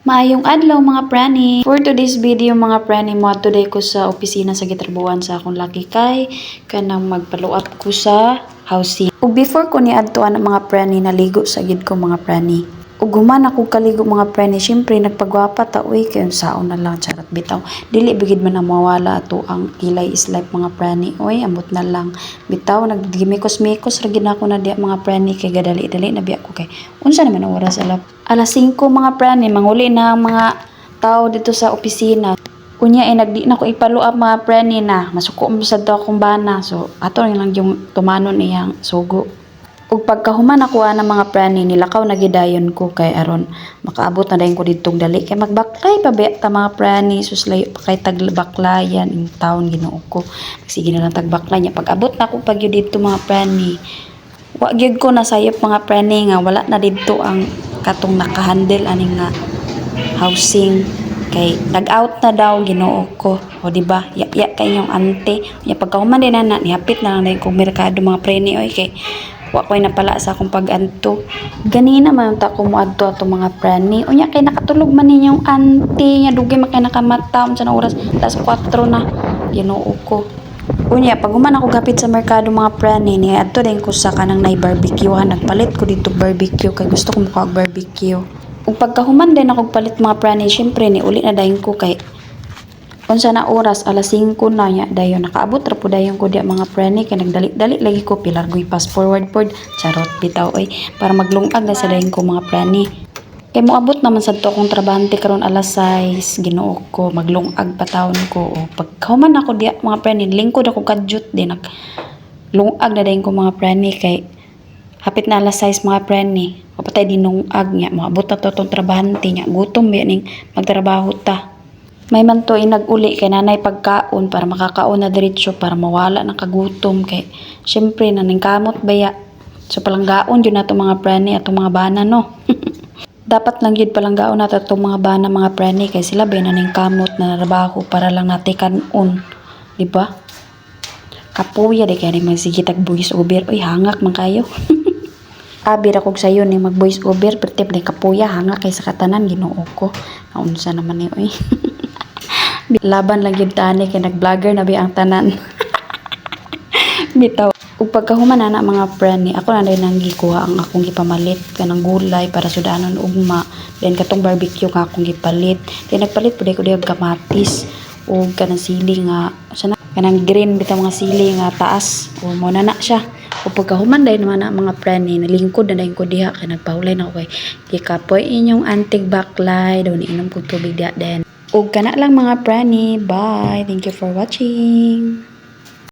Maayong adlaw mga prani. For today's video mga prani mo today ko sa opisina sa gitrabuhan sa akong laki kay kanang magpaluap ko sa housing. Ug before ko ni adtuan ang mga prani naligo sa gid ko mga prani. Ug human ako kaligo mga prani, syempre nagpagwapa ta uy kay unsaon na lang charot bitaw. Dili bigid man na mawala ato ang kilay is life mga prani. Oy ambot na lang bitaw nagdimikos-mikos ra gid ako na diya mga prani kay gadali-dali na biya ko kay unsa naman ang oras alas 5 mga prani manguli na ang mga tao dito sa opisina. Unya nagdi na ko ipaluap mga prani na masuko mo sa daw akong bana, so ato lang yung tumanon iyang sugo. Ug pagkahuman ako ana mga prani nilakaw na gidayon ko kay aron makaabot na dayon ko didtong dali kay magbaklay pa ba ta mga prani suslay pa kay tagbaklayan in town Ginoo ko. Sige na lang tagbaklay nya pag-abot na ako pag dito mga prani. Wa gyud ko nasayop mga prani nga wala na didto ang katong nakahandle aning nga housing kay nag-out na daw Ginoo ko. O di ba? Ya kay inyong ante. Ya pagkahuman din na nihapit na lang dahil kong merkado mga preni oy kay wa ko'y napala sa akong pag-anto. Ganina man ta ko moadto ato mga preni. Unya kay nakatulog man ninyong ante nya dugay man kay nakamata unsa na oras tas 4 na Ginoo ko. Unya pag human ako gapit sa merkado mga prani ni adto din ko sa kanang nay barbecue nagpalit ko dito barbecue kay gusto ko mukha barbecue. Ug pagkahuman din ako palit mga prani syempre ni uli na dayon ko kay unsa na oras alas 5 na nya dayon nakaabot ra po dayon ko diya mga prani kay nagdali-dali lagi ko pilargoy fast forward pod charot bitaw oy para maglungag na sa dayon ko mga prani. Kay moabot naman sa to akong trabahante karon alas 6 Ginoo ko maglungag pa taon ko o pagkahuman ako diya mga prani lingkod ako kadyot din lungag na dayon ko mga prani kay hapit na alas 6 mga prani papatay dinungag nya moabot na to tong trabahante nya gutom ba ning magtrabaho ta. May man to nag-uli kay nanay pagkaon para makakaon na diretso para mawala ng kagutom kay syempre naningkamot baya so palanggaon yun nato mga prani ato mga bana no. Dapat lang yun palanggaon nato itong mga bana mga prani kay sila ba naningkamot na trabaho para lang natin kanon diba? Kapuya di kaya naman sige tag voice over oy hangak man kayo. Abi ra kog sayo ni mag voice over pertip ni kapuya hangak kay sa katanan Ginoo ko naunsa naman ni oy. Laban lang yun tani kay nag-vlogger na ba ang tanan. Bitaw. Ug pagkahuman na mga prani, ako na rin nang gikuha ang akong gipamalit kanang gulay para sudanon ugma. Then katong barbecue nga akong gipalit. Then nagpalit pud ko diog kamatis ug kanang sili nga sana kanang green bitaw mga sili nga taas. O mo na siya. Ug pagkahuman dai naman na mga prani, nalingkod na dayon ko diha kay nagpahulay na ako kay gikapoy inyong antig baklay daw ni inom ko tubig diha den. Ug kana lang mga prani. Bye. Thank you for watching.